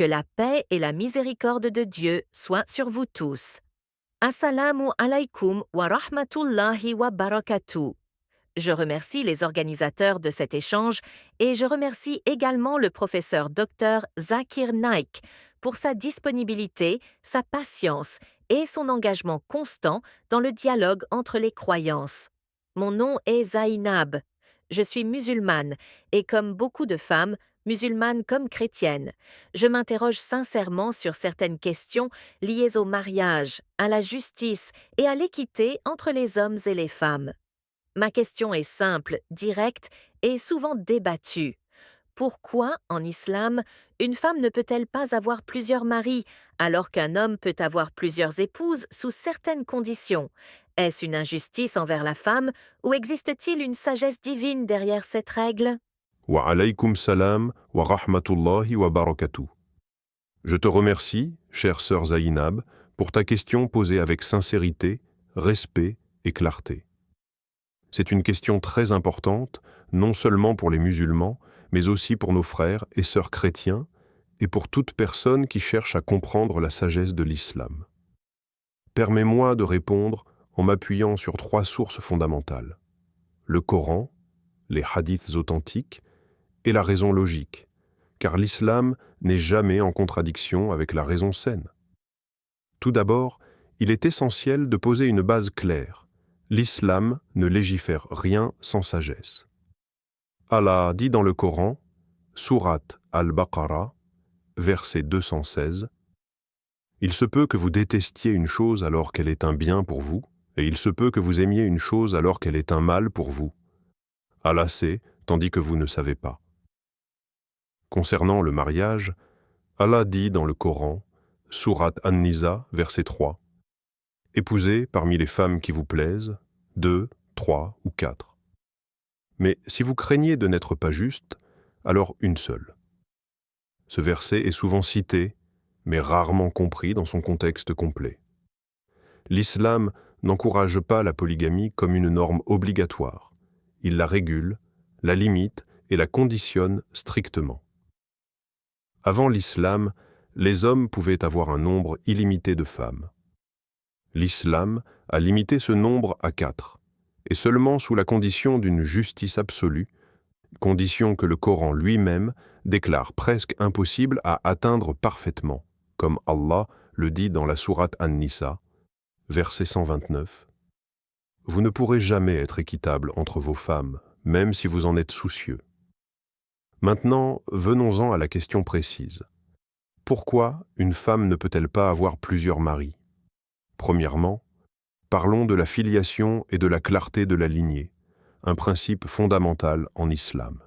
Que la paix et la miséricorde de Dieu soient sur vous tous. Assalamu alaikum wa rahmatullahi wa barakatuh. Je remercie les organisateurs de cet échange et je remercie également le professeur Dr Zakir Naik pour sa disponibilité, sa patience et son engagement constant dans le dialogue entre les croyances. Mon nom est Zainab. Je suis musulmane et comme beaucoup de femmes, musulmanes comme chrétiennes, je m'interroge sincèrement sur certaines questions liées au mariage, à la justice et à l'équité entre les hommes et les femmes. Ma question est simple, directe et souvent débattue. Pourquoi, en islam, une femme ne peut-elle pas avoir plusieurs maris, alors qu'un homme peut avoir plusieurs épouses sous certaines conditions? Est-ce une injustice envers la femme, ou existe-t-il une sagesse divine derrière cette règle? Wa alaykum salam wa rahmatullahi wa barakatuh. Je te remercie, chère sœur Zainab, pour ta question posée avec sincérité, respect et clarté. C'est une question très importante, non seulement pour les musulmans, mais aussi pour nos frères et sœurs chrétiens, et pour toute personne qui cherche à comprendre la sagesse de l'islam. Permets-moi de répondre en m'appuyant sur 3 sources fondamentales: le Coran, les hadiths authentiques et la raison logique, car l'islam n'est jamais en contradiction avec la raison saine. Tout d'abord, il est essentiel de poser une base claire. L'islam ne légifère rien sans sagesse. Allah dit dans le Coran, sourate Al-Baqarah, verset 216, « Il se peut que vous détestiez une chose alors qu'elle est un bien pour vous, et il se peut que vous aimiez une chose alors qu'elle est un mal pour vous. Allah sait, tandis que vous ne savez pas. » Concernant le mariage, Allah dit dans le Coran, sourate An-Nisa, verset 3, « Épousez parmi les femmes qui vous plaisent, 2, 3 ou 4. Mais si vous craignez de n'être pas juste, alors une seule. » Ce verset est souvent cité, mais rarement compris dans son contexte complet. L'islam n'encourage pas la polygamie comme une norme obligatoire. Il la régule, la limite et la conditionne strictement. Avant l'islam, les hommes pouvaient avoir un nombre illimité de femmes. L'islam a limité ce nombre à 4, et seulement sous la condition d'une justice absolue, condition que le Coran lui-même déclare presque impossible à atteindre parfaitement, comme Allah le dit dans la sourate An-Nisa, verset 129. « Vous ne pourrez jamais être équitable entre vos femmes, même si vous en êtes soucieux. » Maintenant, venons-en à la question précise. Pourquoi une femme ne peut-elle pas avoir plusieurs maris? Premièrement, parlons de la filiation et de la clarté de la lignée, un principe fondamental en islam.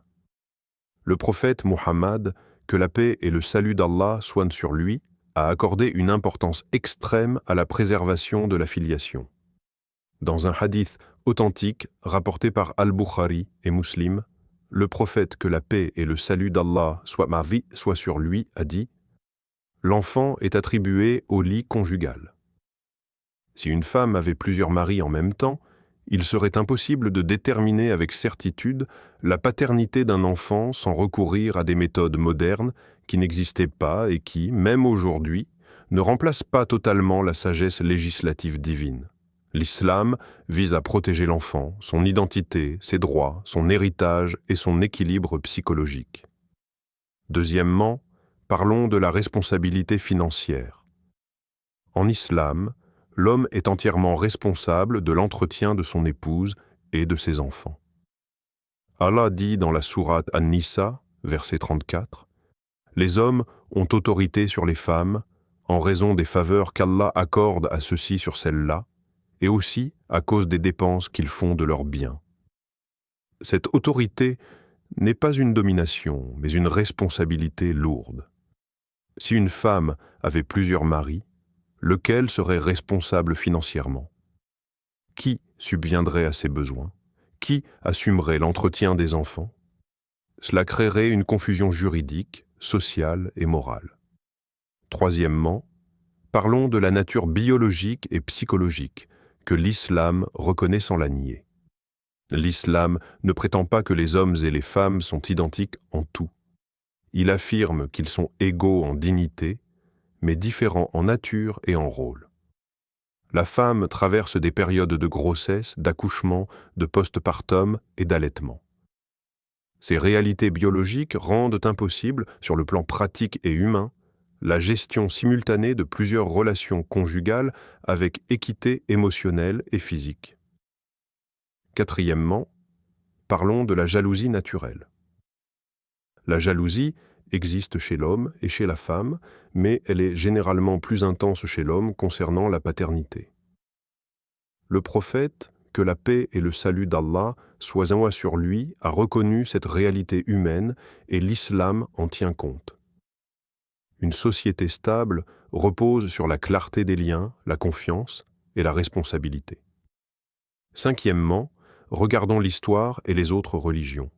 Le prophète Muhammad, que la paix et le salut d'Allah soient sur lui, a accordé une importance extrême à la préservation de la filiation. Dans un hadith authentique rapporté par Al-Bukhari et Muslim, le prophète, que la paix et le salut d'Allah soient sur lui, a dit « L'enfant est attribué au lit conjugal. » Si une femme avait plusieurs maris en même temps, il serait impossible de déterminer avec certitude la paternité d'un enfant sans recourir à des méthodes modernes qui n'existaient pas et qui, même aujourd'hui, ne remplacent pas totalement la sagesse législative divine. L'islam vise à protéger l'enfant, son identité, ses droits, son héritage et son équilibre psychologique. Deuxièmement, parlons de la responsabilité financière. En islam, l'homme est entièrement responsable de l'entretien de son épouse et de ses enfants. Allah dit dans la sourate An-Nisa, verset 34, « Les hommes ont autorité sur les femmes en raison des faveurs qu'Allah accorde à ceux-ci sur celles-là, et aussi à cause des dépenses qu'ils font de leurs biens. » Cette autorité n'est pas une domination, mais une responsabilité lourde. Si une femme avait plusieurs maris, lequel serait responsable financièrement? Qui subviendrait à ses besoins? Qui assumerait l'entretien des enfants? Cela créerait une confusion juridique, sociale et morale. Troisièmement, parlons de la nature biologique et psychologique que l'islam reconnaît sans la nier. L'islam ne prétend pas que les hommes et les femmes sont identiques en tout. il affirme qu'ils sont égaux en dignité, mais différents en nature et en rôle. La femme traverse des périodes de grossesse, d'accouchement, de postpartum et d'allaitement. Ces réalités biologiques rendent impossible, sur le plan pratique et humain, la gestion simultanée de plusieurs relations conjugales avec équité émotionnelle et physique. Quatrièmement, parlons de la jalousie naturelle. La jalousie existe chez l'homme et chez la femme, mais elle est généralement plus intense chez l'homme concernant la paternité. Le prophète, que la paix et le salut d'Allah soient sur lui, a reconnu cette réalité humaine et l'islam en tient compte. Une société stable repose sur la clarté des liens, la confiance et la responsabilité. Cinquièmement, regardons l'histoire et les autres religions.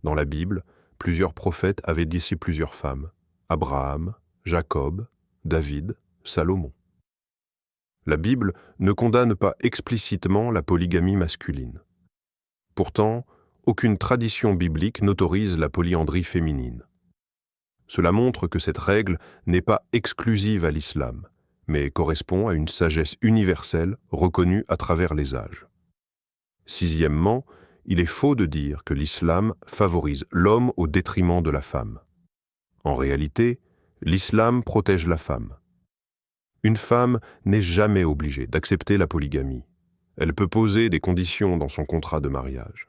Dans la Bible, plusieurs prophètes avaient d'ici plusieurs femmes: Abraham, Jacob, David, Salomon. La Bible ne condamne pas explicitement la polygamie masculine. Pourtant, aucune tradition biblique n'autorise la polyandrie féminine. Cela montre que cette règle n'est pas exclusive à l'islam, mais correspond à une sagesse universelle reconnue à travers les âges. Sixièmement, il est faux de dire que l'islam favorise l'homme au détriment de la femme. En réalité, l'islam protège la femme. Une femme n'est jamais obligée d'accepter la polygamie. Elle peut poser des conditions dans son contrat de mariage.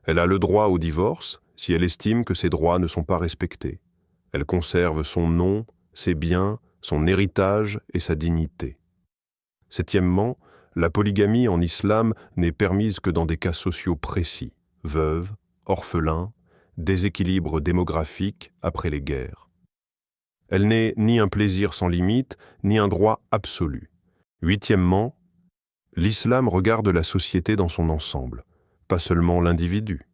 Elle a le droit au divorce si elle estime que ses droits ne sont pas respectés. Elle conserve son nom, ses biens, son héritage et sa dignité. Septièmement, la polygamie en islam n'est permise que dans des cas sociaux précis: veuves, orphelins, déséquilibre démographique après les guerres. Elle n'est ni un plaisir sans limite, ni un droit absolu. Huitièmement, l'islam regarde la société dans son ensemble, pas seulement l'individu.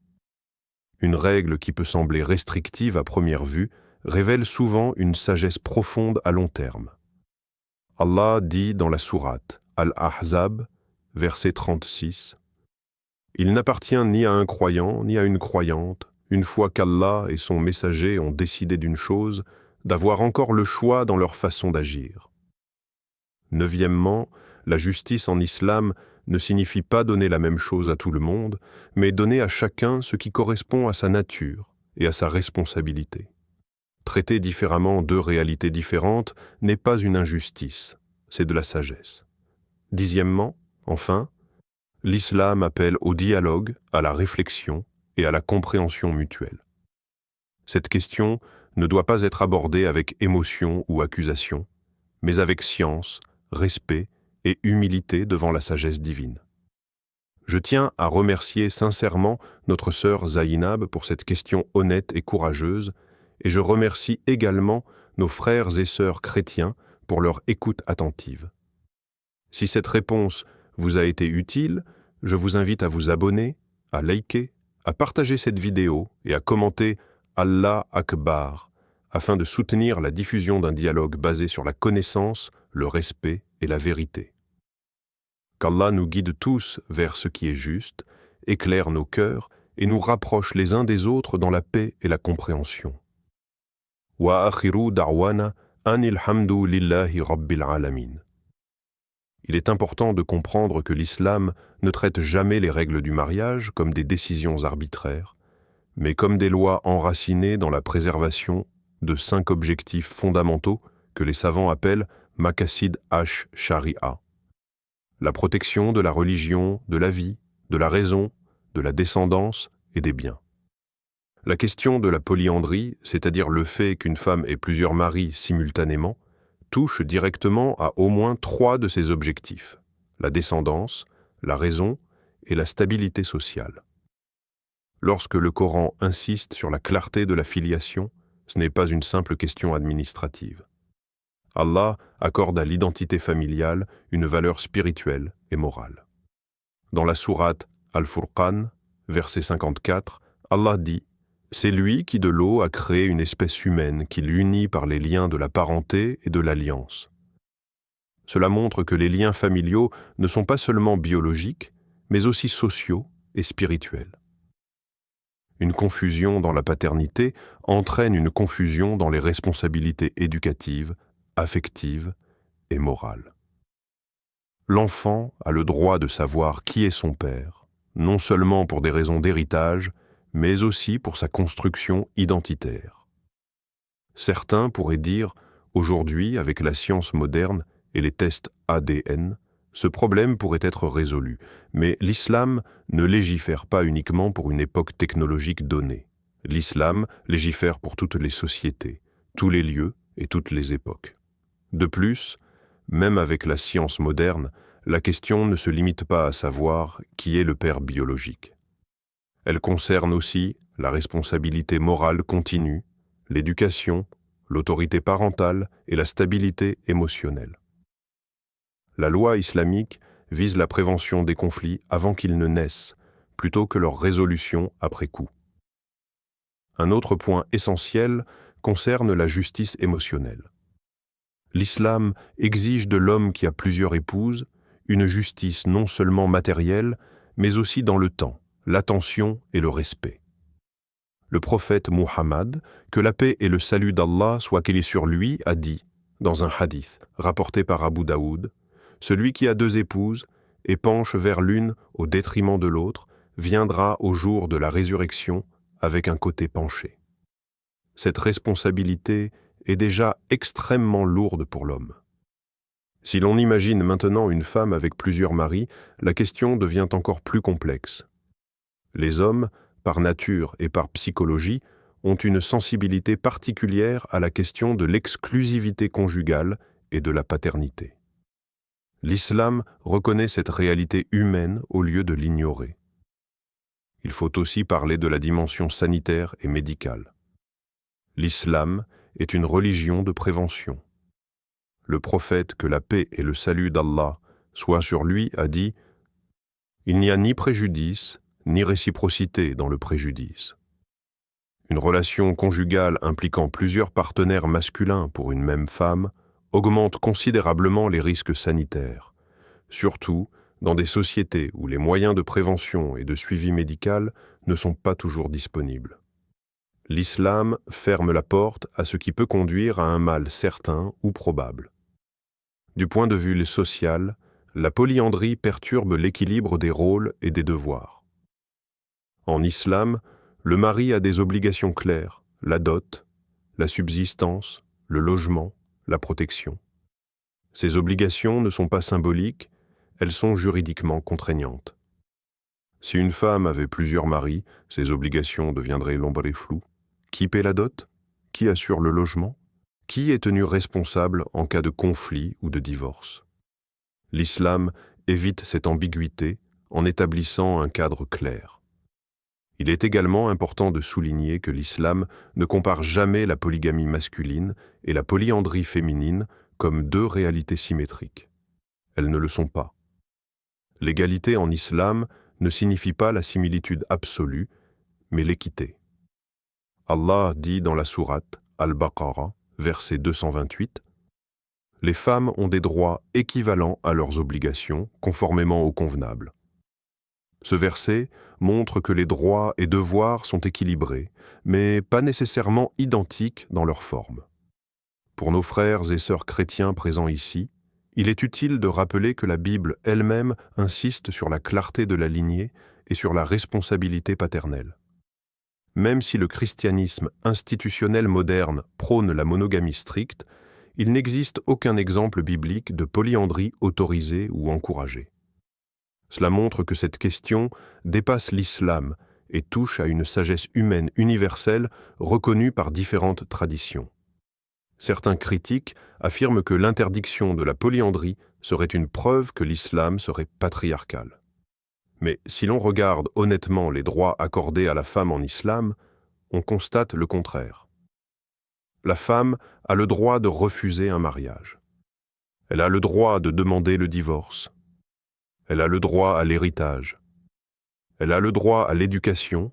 Une règle qui peut sembler restrictive à première vue révèle souvent une sagesse profonde à long terme. Allah dit dans la sourate Al-Ahzab, verset 36, « Il n'appartient ni à un croyant ni à une croyante, une fois qu'Allah et son messager ont décidé d'une chose, d'avoir encore le choix dans leur façon d'agir. » Neuvièmement, la justice en islam ne signifie pas donner la même chose à tout le monde, mais donner à chacun ce qui correspond à sa nature et à sa responsabilité. Traiter différemment deux réalités différentes n'est pas une injustice, c'est de la sagesse. Dixièmement, enfin, l'islam appelle au dialogue, à la réflexion et à la compréhension mutuelle. Cette question ne doit pas être abordée avec émotion ou accusation, mais avec science, respect et humilité devant la sagesse divine. Je tiens à remercier sincèrement notre sœur Zainab pour cette question honnête et courageuse, et je remercie également nos frères et sœurs chrétiens pour leur écoute attentive. Si cette réponse vous a été utile, je vous invite à vous abonner, à liker, à partager cette vidéo et à commenter Allah Akbar, afin de soutenir la diffusion d'un dialogue basé sur la connaissance, le respect et la vérité. Qu'Allah nous guide tous vers ce qui est juste, éclaire nos cœurs et nous rapproche les uns des autres dans la paix et la compréhension. Wa akhiru da'wana anil hamdu lillahi rabbil alamin. Il est important de comprendre que l'islam ne traite jamais les règles du mariage comme des décisions arbitraires, mais comme des lois enracinées dans la préservation de 5 objectifs fondamentaux que les savants appellent Maqasid ash-Sharia. La protection de la religion, de la vie, de la raison, de la descendance et des biens. La question de la polyandrie, c'est-à-dire le fait qu'une femme ait plusieurs maris simultanément, touche directement à au moins 3 de ces objectifs: la descendance, la raison et la stabilité sociale. Lorsque le Coran insiste sur la clarté de la filiation, ce n'est pas une simple question administrative. Allah accorde à l'identité familiale une valeur spirituelle et morale. Dans la sourate Al-Furqan, verset 54, Allah dit « C'est lui qui de l'eau a créé une espèce humaine qui l'unit par les liens de la parenté et de l'alliance. » Cela montre que les liens familiaux ne sont pas seulement biologiques, mais aussi sociaux et spirituels. Une confusion dans la paternité entraîne une confusion dans les responsabilités éducatives, affectives et morales. L'enfant a le droit de savoir qui est son père, non seulement pour des raisons d'héritage, mais aussi pour sa construction identitaire. Certains pourraient dire, aujourd'hui, avec la science moderne et les tests ADN, ce problème pourrait être résolu, mais l'islam ne légifère pas uniquement pour une époque technologique donnée. L'islam légifère pour toutes les sociétés, tous les lieux et toutes les époques. De plus, même avec la science moderne, la question ne se limite pas à savoir qui est le père biologique. Elle concerne aussi la responsabilité morale continue, l'éducation, l'autorité parentale et la stabilité émotionnelle. La loi islamique vise la prévention des conflits avant qu'ils ne naissent, plutôt que leur résolution après coup. Un autre point essentiel concerne la justice émotionnelle. L'islam exige de l'homme qui a plusieurs épouses une justice non seulement matérielle, mais aussi dans le temps, l'attention et le respect. Le prophète Muhammad, que la paix et le salut d'Allah soient qu'il est sur lui, a dit, dans un hadith rapporté par Abu Daoud, « Celui qui a 2 épouses et penche vers l'une au détriment de l'autre viendra au jour de la résurrection avec un côté penché. » Cette responsabilité est déjà extrêmement lourde pour l'homme. Si l'on imagine maintenant une femme avec plusieurs maris, la question devient encore plus complexe. Les hommes, par nature et par psychologie, ont une sensibilité particulière à la question de l'exclusivité conjugale et de la paternité. L'islam reconnaît cette réalité humaine au lieu de l'ignorer. Il faut aussi parler de la dimension sanitaire et médicale. L'islam est une religion de prévention. Le prophète, que la paix et le salut d'Allah soient sur lui, a dit « Il n'y a ni préjudice, ni réciprocité dans le préjudice. » Une relation conjugale impliquant plusieurs partenaires masculins pour une même femme augmente considérablement les risques sanitaires, surtout dans des sociétés où les moyens de prévention et de suivi médical ne sont pas toujours disponibles. L'islam ferme la porte à ce qui peut conduire à un mal certain ou probable. Du point de vue social, la polyandrie perturbe l'équilibre des rôles et des devoirs. En islam, le mari a des obligations claires, la dot, la subsistance, le logement, la protection. Ces obligations ne sont pas symboliques, elles sont juridiquement contraignantes. Si une femme avait plusieurs maris, ses obligations deviendraient l'ombre et floues. Qui paie la dot? Qui assure le logement? Qui est tenu responsable en cas de conflit ou de divorce? L'islam évite cette ambiguïté en établissant un cadre clair. Il est également important de souligner que l'islam ne compare jamais la polygamie masculine et la polyandrie féminine comme 2 réalités symétriques. Elles ne le sont pas. L'égalité en islam ne signifie pas la similitude absolue, mais l'équité. Allah dit dans la sourate Al-Baqarah, verset 228, « Les femmes ont des droits équivalents à leurs obligations, conformément au convenable. » Ce verset montre que les droits et devoirs sont équilibrés, mais pas nécessairement identiques dans leur forme. Pour nos frères et sœurs chrétiens présents ici, il est utile de rappeler que la Bible elle-même insiste sur la clarté de la lignée et sur la responsabilité paternelle. Même si le christianisme institutionnel moderne prône la monogamie stricte, il n'existe aucun exemple biblique de polyandrie autorisée ou encouragée. Cela montre que cette question dépasse l'islam et touche à une sagesse humaine universelle reconnue par différentes traditions. Certains critiques affirment que l'interdiction de la polyandrie serait une preuve que l'islam serait patriarcal. Mais si l'on regarde honnêtement les droits accordés à la femme en islam, on constate le contraire. La femme a le droit de refuser un mariage. Elle a le droit de demander le divorce. Elle a le droit à l'héritage. Elle a le droit à l'éducation.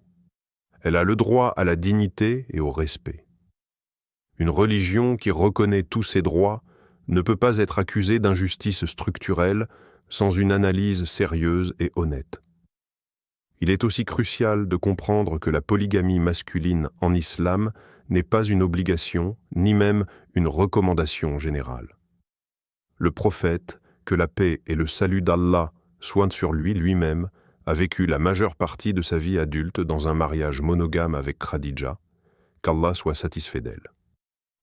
Elle a le droit à la dignité et au respect. Une religion qui reconnaît tous ces droits ne peut pas être accusée d'injustice structurelle sans une analyse sérieuse et honnête. Il est aussi crucial de comprendre que la polygamie masculine en islam n'est pas une obligation, ni même une recommandation générale. Le prophète, que la paix et le salut d'Allah soient sur lui lui-même, a vécu la majeure partie de sa vie adulte dans un mariage monogame avec Khadija, qu'Allah soit satisfait d'elle.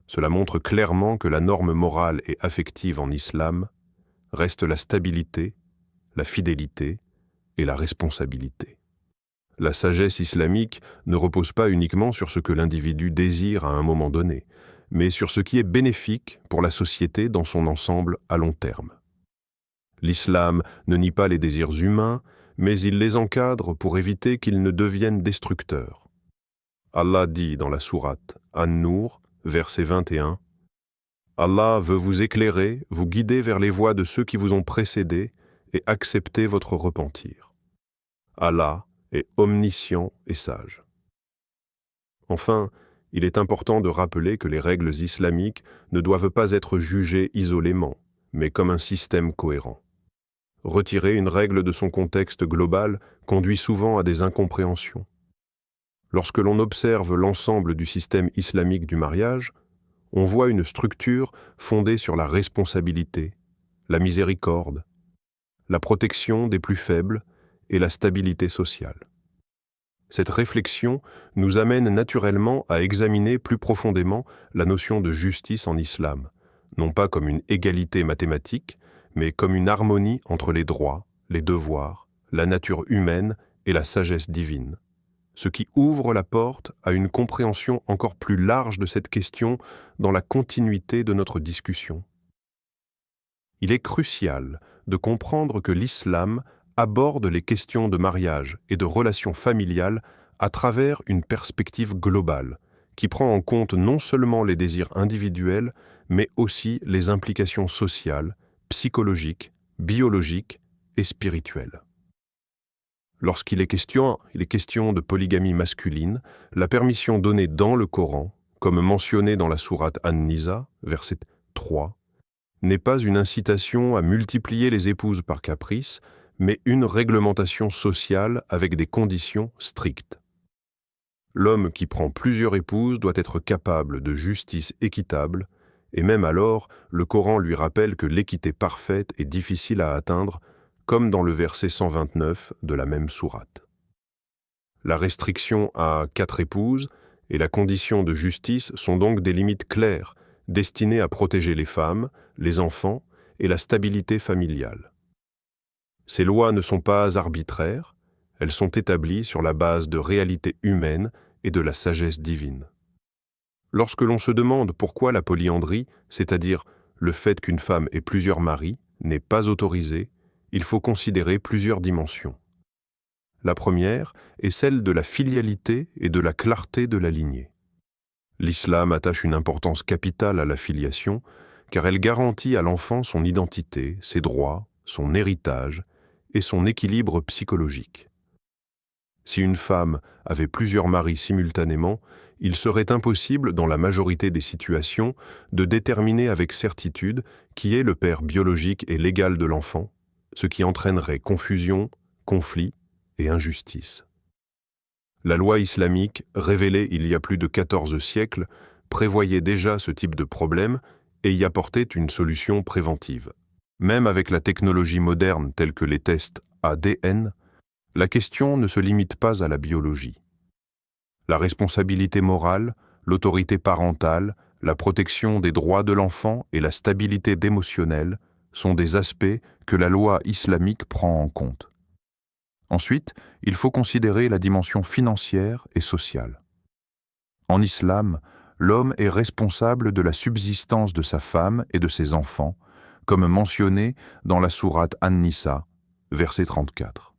Cela montre clairement que la norme morale et affective en islam reste la stabilité, la fidélité et la responsabilité. La sagesse islamique ne repose pas uniquement sur ce que l'individu désire à un moment donné, mais sur ce qui est bénéfique pour la société dans son ensemble à long terme. L'islam ne nie pas les désirs humains, mais il les encadre pour éviter qu'ils ne deviennent destructeurs. Allah dit dans la sourate An-Nur, verset 21, « Allah veut vous éclairer, vous guider vers les voies de ceux qui vous ont précédés et accepter votre repentir. Allah est omniscient et sage. » Enfin, il est important de rappeler que les règles islamiques ne doivent pas être jugées isolément, mais comme un système cohérent. Retirer une règle de son contexte global conduit souvent à des incompréhensions. Lorsque l'on observe l'ensemble du système islamique du mariage, on voit une structure fondée sur la responsabilité, la miséricorde, la protection des plus faibles et la stabilité sociale. Cette réflexion nous amène naturellement à examiner plus profondément la notion de justice en islam, non pas comme une égalité mathématique, mais comme une harmonie entre les droits, les devoirs, la nature humaine et la sagesse divine, ce qui ouvre la porte à une compréhension encore plus large de cette question dans la continuité de notre discussion. Il est crucial de comprendre que l'islam aborde les questions de mariage et de relations familiales à travers une perspective globale, qui prend en compte non seulement les désirs individuels, mais aussi les implications sociales, psychologiques, biologiques et spirituelles. Lorsqu'il est question de polygamie masculine, la permission donnée dans le Coran, comme mentionné dans la sourate An-Nisa, verset 3, n'est pas une incitation à multiplier les épouses par caprice, mais une réglementation sociale avec des conditions strictes. L'homme qui prend plusieurs épouses doit être capable de justice équitable, et même alors, le Coran lui rappelle que l'équité parfaite est difficile à atteindre, comme dans le verset 129 de la même sourate. La restriction à 4 épouses et la condition de justice sont donc des limites claires, destinées à protéger les femmes, les enfants et la stabilité familiale. Ces lois ne sont pas arbitraires, elles sont établies sur la base de réalités humaines et de la sagesse divine. Lorsque l'on se demande pourquoi la polyandrie, c'est-à-dire le fait qu'une femme ait plusieurs maris, n'est pas autorisée, il faut considérer plusieurs dimensions. La première est celle de la filialité et de la clarté de la lignée. L'islam attache une importance capitale à la filiation, car elle garantit à l'enfant son identité, ses droits, son héritage et son équilibre psychologique. Si une femme avait plusieurs maris simultanément, il serait impossible, dans la majorité des situations, de déterminer avec certitude qui est le père biologique et légal de l'enfant, ce qui entraînerait confusion, conflit et injustice. La loi islamique, révélée il y a plus de 14 siècles, prévoyait déjà ce type de problème et y apportait une solution préventive. Même avec la technologie moderne telle que les tests ADN, la question ne se limite pas à la biologie. La responsabilité morale, l'autorité parentale, la protection des droits de l'enfant et la stabilité émotionnelle sont des aspects que la loi islamique prend en compte. Ensuite, il faut considérer la dimension financière et sociale. En islam, l'homme est responsable de la subsistance de sa femme et de ses enfants, comme mentionné dans la sourate An-Nisa, verset 34.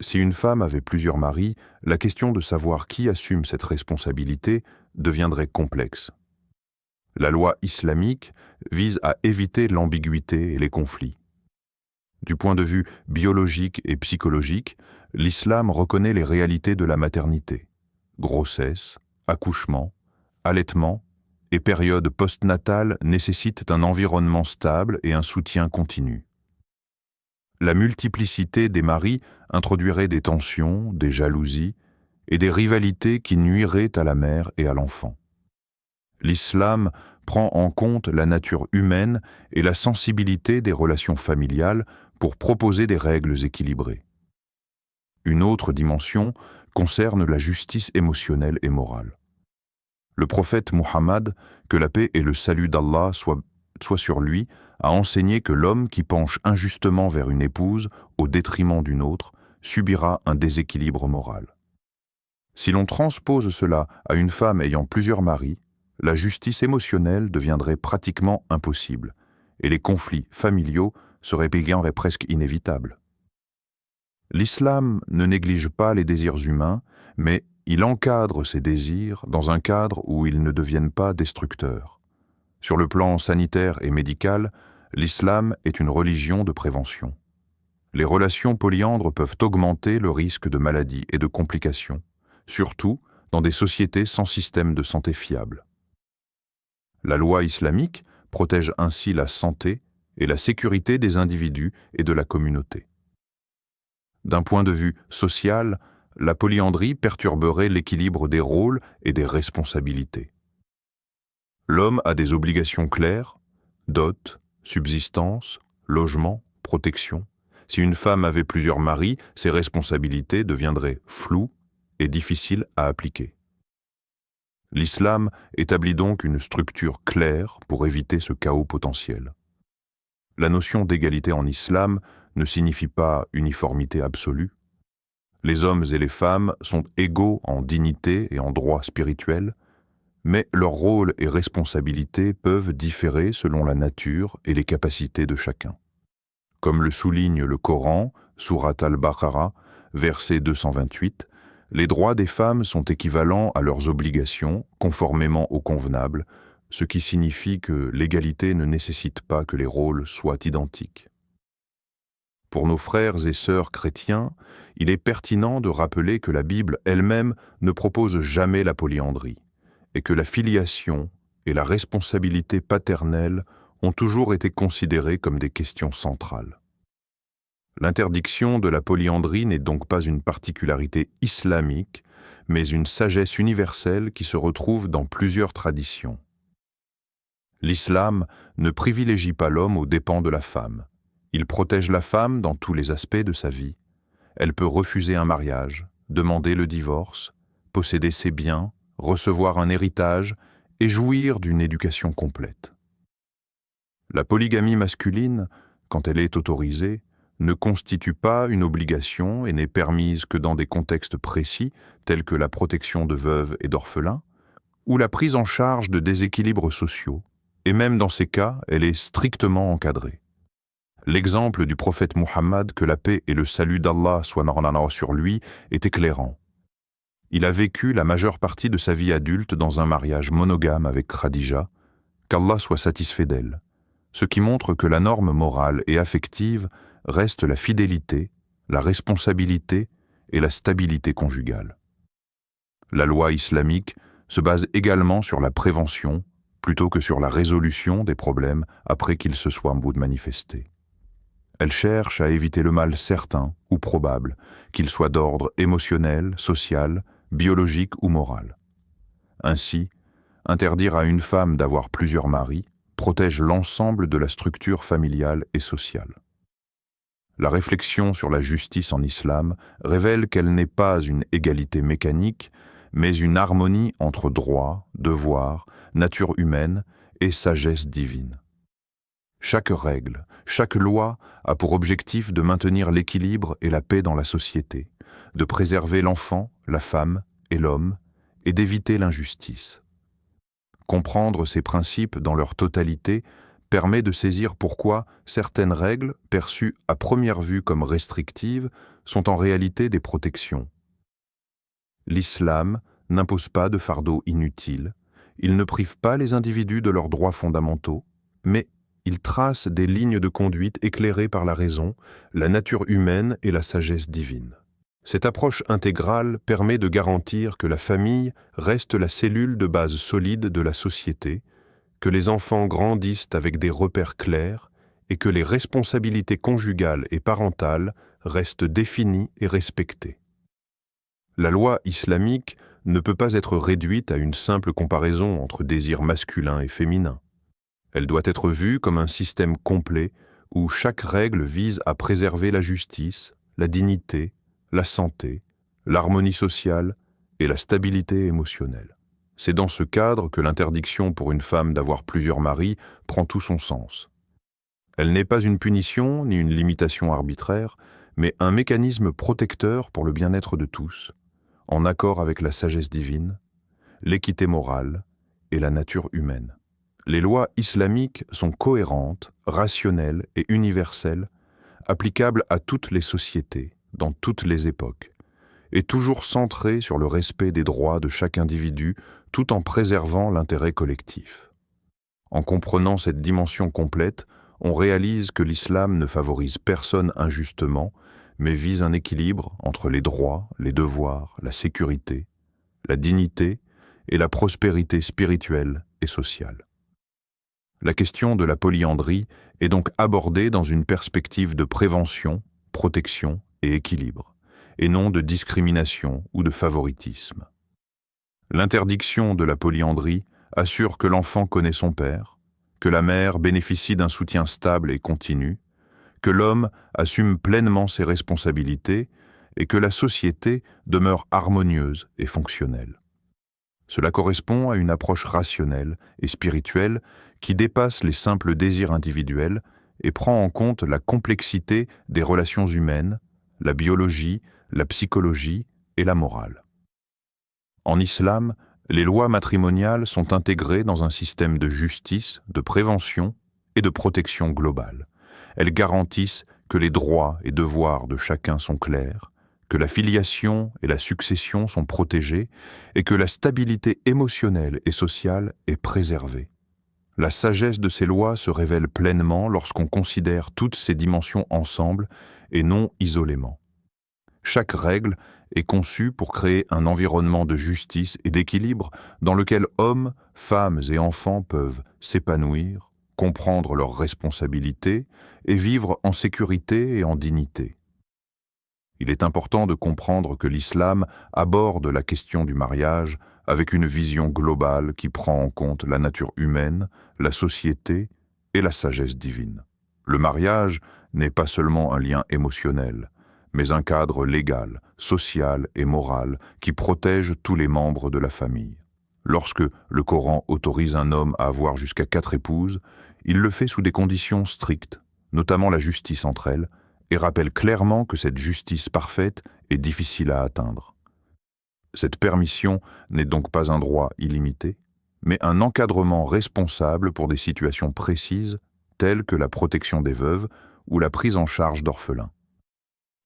Si une femme avait plusieurs maris, la question de savoir qui assume cette responsabilité deviendrait complexe. La loi islamique vise à éviter l'ambiguïté et les conflits. Du point de vue biologique et psychologique, l'islam reconnaît les réalités de la maternité, grossesse, accouchement, allaitement et période postnatale nécessitent un environnement stable et un soutien continu. La multiplicité des maris introduirait des tensions, des jalousies et des rivalités qui nuiraient à la mère et à l'enfant. L'islam prend en compte la nature humaine et la sensibilité des relations familiales pour proposer des règles équilibrées. Une autre dimension concerne la justice émotionnelle et morale. Le prophète Muhammad, que la paix et le salut d'Allah soient sur lui, a enseigné que l'homme qui penche injustement vers une épouse au détriment d'une autre subira un déséquilibre moral. Si l'on transpose cela à une femme ayant plusieurs maris, la justice émotionnelle deviendrait pratiquement impossible et les conflits familiaux seraient presque inévitables. L'islam ne néglige pas les désirs humains, mais il encadre ces désirs dans un cadre où ils ne deviennent pas destructeurs. Sur le plan sanitaire et médical, l'islam est une religion de prévention. Les relations polyandres peuvent augmenter le risque de maladies et de complications, surtout dans des sociétés sans système de santé fiable. La loi islamique protège ainsi la santé et la sécurité des individus et de la communauté. D'un point de vue social, la polyandrie perturberait l'équilibre des rôles et des responsabilités. L'homme a des obligations claires, dot, subsistance, logement, protection. Si une femme avait plusieurs maris, ses responsabilités deviendraient floues et difficiles à appliquer. L'islam établit donc une structure claire pour éviter ce chaos potentiel. La notion d'égalité en islam ne signifie pas uniformité absolue. Les hommes et les femmes sont égaux en dignité et en droits spirituels, mais leurs rôles et responsabilités peuvent différer selon la nature et les capacités de chacun. Comme le souligne le Coran, sourate Al-Baqarah, verset 228, les droits des femmes sont équivalents à leurs obligations, conformément au convenable, ce qui signifie que l'égalité ne nécessite pas que les rôles soient identiques. Pour nos frères et sœurs chrétiens, il est pertinent de rappeler que la Bible elle-même ne propose jamais la polyandrie, et que la filiation et la responsabilité paternelle ont toujours été considérées comme des questions centrales. L'interdiction de la polyandrie n'est donc pas une particularité islamique, mais une sagesse universelle qui se retrouve dans plusieurs traditions. L'islam ne privilégie pas l'homme aux dépens de la femme. Il protège la femme dans tous les aspects de sa vie. Elle peut refuser un mariage, demander le divorce, posséder ses biens, recevoir un héritage et jouir d'une éducation complète. La polygamie masculine, quand elle est autorisée, ne constitue pas une obligation et n'est permise que dans des contextes précis, tels que la protection de veuves et d'orphelins, ou la prise en charge de déséquilibres sociaux, et même dans ces cas, elle est strictement encadrée. L'exemple du prophète Muhammad, que la paix et le salut d'Allah soient sur lui, est éclairant. Il a vécu la majeure partie de sa vie adulte dans un mariage monogame avec Khadija, qu'Allah soit satisfait d'elle, ce qui montre que la norme morale et affective reste la fidélité, la responsabilité et la stabilité conjugale. La loi islamique se base également sur la prévention plutôt que sur la résolution des problèmes après qu'ils se soient manifestés. Elle cherche à éviter le mal certain ou probable, qu'il soit d'ordre émotionnel, social, biologique ou moral. Ainsi, interdire à une femme d'avoir plusieurs maris protège l'ensemble de la structure familiale et sociale. La réflexion sur la justice en islam révèle qu'elle n'est pas une égalité mécanique, mais une harmonie entre droit, devoir, nature humaine et sagesse divine. Chaque règle, chaque loi a pour objectif de maintenir l'équilibre et la paix dans la société, de préserver l'enfant, la femme et l'homme, et d'éviter l'injustice. Comprendre ces principes dans leur totalité permet de saisir pourquoi certaines règles, perçues à première vue comme restrictives, sont en réalité des protections. L'islam n'impose pas de fardeau inutile, il ne prive pas les individus de leurs droits fondamentaux, mais il trace des lignes de conduite éclairées par la raison, la nature humaine et la sagesse divine. Cette approche intégrale permet de garantir que la famille reste la cellule de base solide de la société, que les enfants grandissent avec des repères clairs et que les responsabilités conjugales et parentales restent définies et respectées. La loi islamique ne peut pas être réduite à une simple comparaison entre désirs masculins et féminins. Elle doit être vue comme un système complet où chaque règle vise à préserver la justice, la dignité, la santé, l'harmonie sociale et la stabilité émotionnelle. C'est dans ce cadre que l'interdiction pour une femme d'avoir plusieurs maris prend tout son sens. Elle n'est pas une punition ni une limitation arbitraire, mais un mécanisme protecteur pour le bien-être de tous, en accord avec la sagesse divine, l'équité morale et la nature humaine. Les lois islamiques sont cohérentes, rationnelles et universelles, applicables à toutes les sociétés, dans toutes les époques, et toujours centrées sur le respect des droits de chaque individu tout en préservant l'intérêt collectif. En comprenant cette dimension complète, on réalise que l'islam ne favorise personne injustement, mais vise un équilibre entre les droits, les devoirs, la sécurité, la dignité et la prospérité spirituelle et sociale. La question de la polyandrie est donc abordée dans une perspective de prévention, protection et équilibre, et non de discrimination ou de favoritisme. L'interdiction de la polyandrie assure que l'enfant connaît son père, que la mère bénéficie d'un soutien stable et continu, que l'homme assume pleinement ses responsabilités et que la société demeure harmonieuse et fonctionnelle. Cela correspond à une approche rationnelle et spirituelle qui dépasse les simples désirs individuels et prend en compte la complexité des relations humaines, la biologie, la psychologie et la morale. En islam, les lois matrimoniales sont intégrées dans un système de justice, de prévention et de protection globale. Elles garantissent que les droits et devoirs de chacun sont clairs, que la filiation et la succession sont protégées et que la stabilité émotionnelle et sociale est préservée. La sagesse de ces lois se révèle pleinement lorsqu'on considère toutes ces dimensions ensemble et non isolément. Chaque règle est conçue pour créer un environnement de justice et d'équilibre dans lequel hommes, femmes et enfants peuvent s'épanouir, comprendre leurs responsabilités et vivre en sécurité et en dignité. Il est important de comprendre que l'islam aborde la question du mariage avec une vision globale qui prend en compte la nature humaine, la société et la sagesse divine. Le mariage n'est pas seulement un lien émotionnel, mais un cadre légal, social et moral qui protège tous les membres de la famille. Lorsque le Coran autorise un homme à avoir jusqu'à 4 épouses, il le fait sous des conditions strictes, notamment la justice entre elles, et rappelle clairement que cette justice parfaite est difficile à atteindre. Cette permission n'est donc pas un droit illimité, mais un encadrement responsable pour des situations précises, telles que la protection des veuves ou la prise en charge d'orphelins.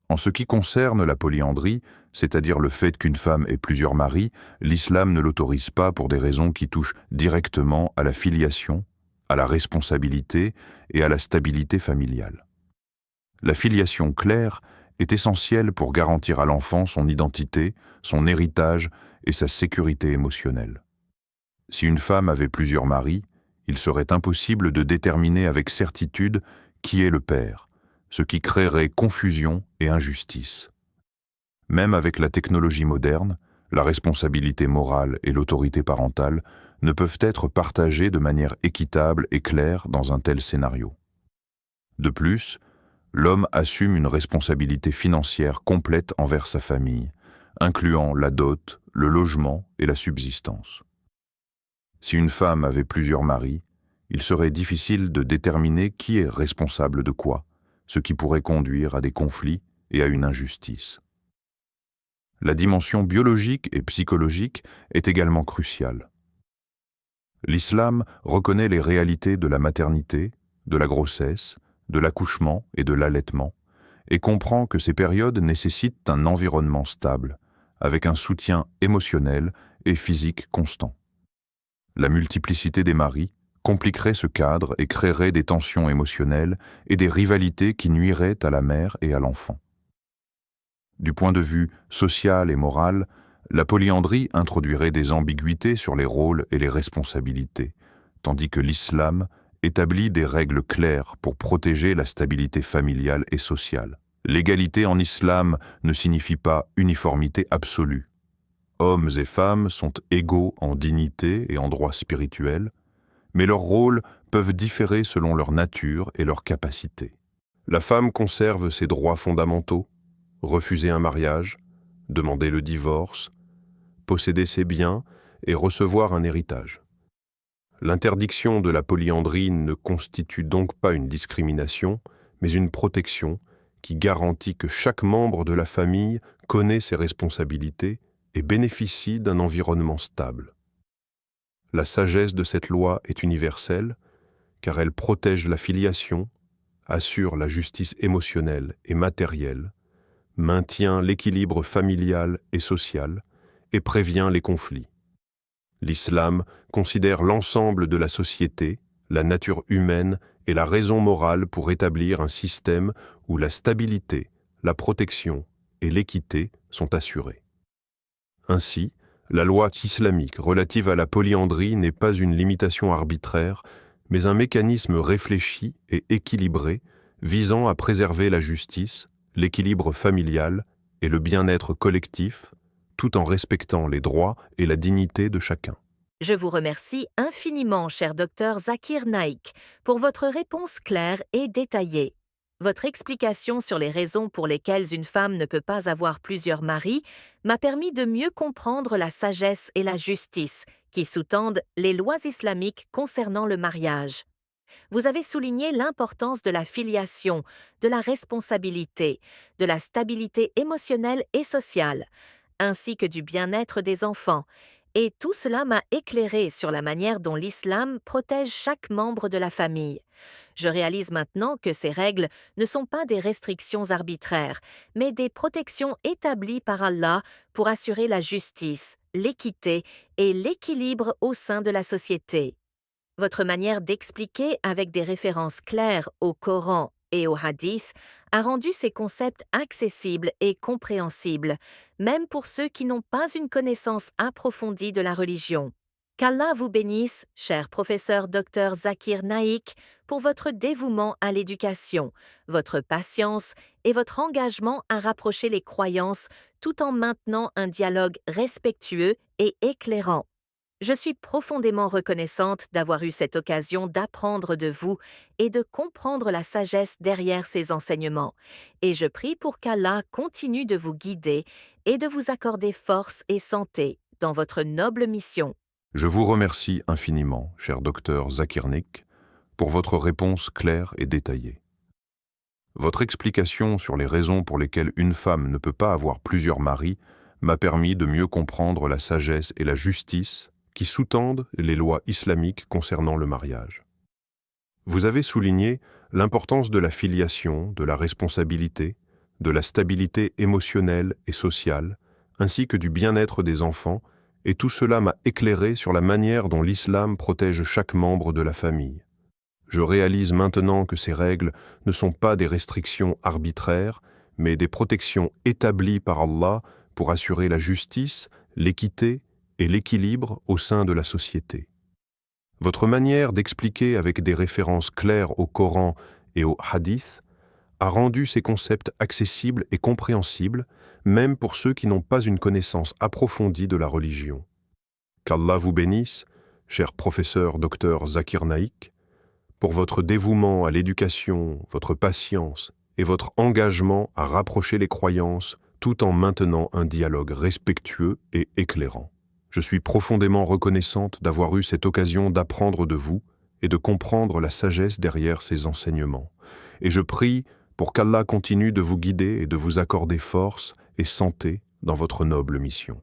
En ce qui concerne la polyandrie, c'est-à-dire le fait qu'une femme ait plusieurs maris, l'islam ne l'autorise pas pour des raisons qui touchent directement à la filiation, à la responsabilité et à la stabilité familiale. La filiation claire est essentielle pour garantir à l'enfant son identité, son héritage et sa sécurité émotionnelle. Si une femme avait plusieurs maris, il serait impossible de déterminer avec certitude qui est le père, ce qui créerait confusion et injustice. Même avec la technologie moderne, la responsabilité morale et l'autorité parentale ne peuvent être partagées de manière équitable et claire dans un tel scénario. De plus, l'homme assume une responsabilité financière complète envers sa famille, incluant la dot, le logement et la subsistance. Si une femme avait plusieurs maris, il serait difficile de déterminer qui est responsable de quoi, ce qui pourrait conduire à des conflits et à une injustice. La dimension biologique et psychologique est également cruciale. L'islam reconnaît les réalités de la maternité, de la grossesse, de l'accouchement et de l'allaitement, et comprend que ces périodes nécessitent un environnement stable, avec un soutien émotionnel et physique constant. La multiplicité des maris compliquerait ce cadre et créerait des tensions émotionnelles et des rivalités qui nuiraient à la mère et à l'enfant. Du point de vue social et moral, la polyandrie introduirait des ambiguïtés sur les rôles et les responsabilités, tandis que l'islam établit des règles claires pour protéger la stabilité familiale et sociale. L'égalité en islam ne signifie pas uniformité absolue. Hommes et femmes sont égaux en dignité et en droits spirituels, mais leurs rôles peuvent différer selon leur nature et leurs capacités. La femme conserve ses droits fondamentaux, refuser un mariage, demander le divorce, posséder ses biens et recevoir un héritage. L'interdiction de la polyandrie ne constitue donc pas une discrimination, mais une protection qui garantit que chaque membre de la famille connaît ses responsabilités et bénéficie d'un environnement stable. La sagesse de cette loi est universelle, car elle protège la filiation, assure la justice émotionnelle et matérielle, maintient l'équilibre familial et social et prévient les conflits. L'islam considère l'ensemble de la société, la nature humaine et la raison morale pour établir un système où la stabilité, la protection et l'équité sont assurées. Ainsi, la loi islamique relative à la polyandrie n'est pas une limitation arbitraire, mais un mécanisme réfléchi et équilibré visant à préserver la justice, l'équilibre familial et le bien-être collectif, tout en respectant les droits et la dignité de chacun. Je vous remercie infiniment, cher Dr Zakir Naik, pour votre réponse claire et détaillée. Votre explication sur les raisons pour lesquelles une femme ne peut pas avoir plusieurs maris m'a permis de mieux comprendre la sagesse et la justice qui sous-tendent les lois islamiques concernant le mariage. Vous avez souligné l'importance de la filiation, de la responsabilité, de la stabilité émotionnelle et sociale, ainsi que du bien-être des enfants, et tout cela m'a éclairé sur la manière dont l'islam protège chaque membre de la famille. Je réalise maintenant que ces règles ne sont pas des restrictions arbitraires, mais des protections établies par Allah pour assurer la justice, l'équité et l'équilibre au sein de la société. Votre manière d'expliquer avec des références claires au Coran et au Hadith a rendu ces concepts accessibles et compréhensibles, même pour ceux qui n'ont pas une connaissance approfondie de la religion. Qu'Allah vous bénisse, cher professeur Dr Zakir Naik, pour votre dévouement à l'éducation, votre patience et votre engagement à rapprocher les croyances tout en maintenant un dialogue respectueux et éclairant. Je suis profondément reconnaissante d'avoir eu cette occasion d'apprendre de vous et de comprendre la sagesse derrière ces enseignements, et je prie pour qu'Allah continue de vous guider et de vous accorder force et santé dans votre noble mission. Je vous remercie infiniment, cher docteur Zakir Naik, pour votre réponse claire et détaillée. Votre explication sur les raisons pour lesquelles une femme ne peut pas avoir plusieurs maris m'a permis de mieux comprendre la sagesse et la justice qui sous-tendent les lois islamiques concernant le mariage. Vous avez souligné l'importance de la filiation, de la responsabilité, de la stabilité émotionnelle et sociale, ainsi que du bien-être des enfants, et tout cela m'a éclairé sur la manière dont l'islam protège chaque membre de la famille. Je réalise maintenant que ces règles ne sont pas des restrictions arbitraires, mais des protections établies par Allah pour assurer la justice, l'équité et l'équilibre au sein de la société. Votre manière d'expliquer avec des références claires au Coran et au Hadith a rendu ces concepts accessibles et compréhensibles, même pour ceux qui n'ont pas une connaissance approfondie de la religion. Qu'Allah vous bénisse, cher professeur Dr Zakir Naik, pour votre dévouement à l'éducation, votre patience et votre engagement à rapprocher les croyances tout en maintenant un dialogue respectueux et éclairant. Je suis profondément reconnaissante d'avoir eu cette occasion d'apprendre de vous et de comprendre la sagesse derrière ces enseignements. Et je prie pour qu'Allah continue de vous guider et de vous accorder force et santé dans votre noble mission.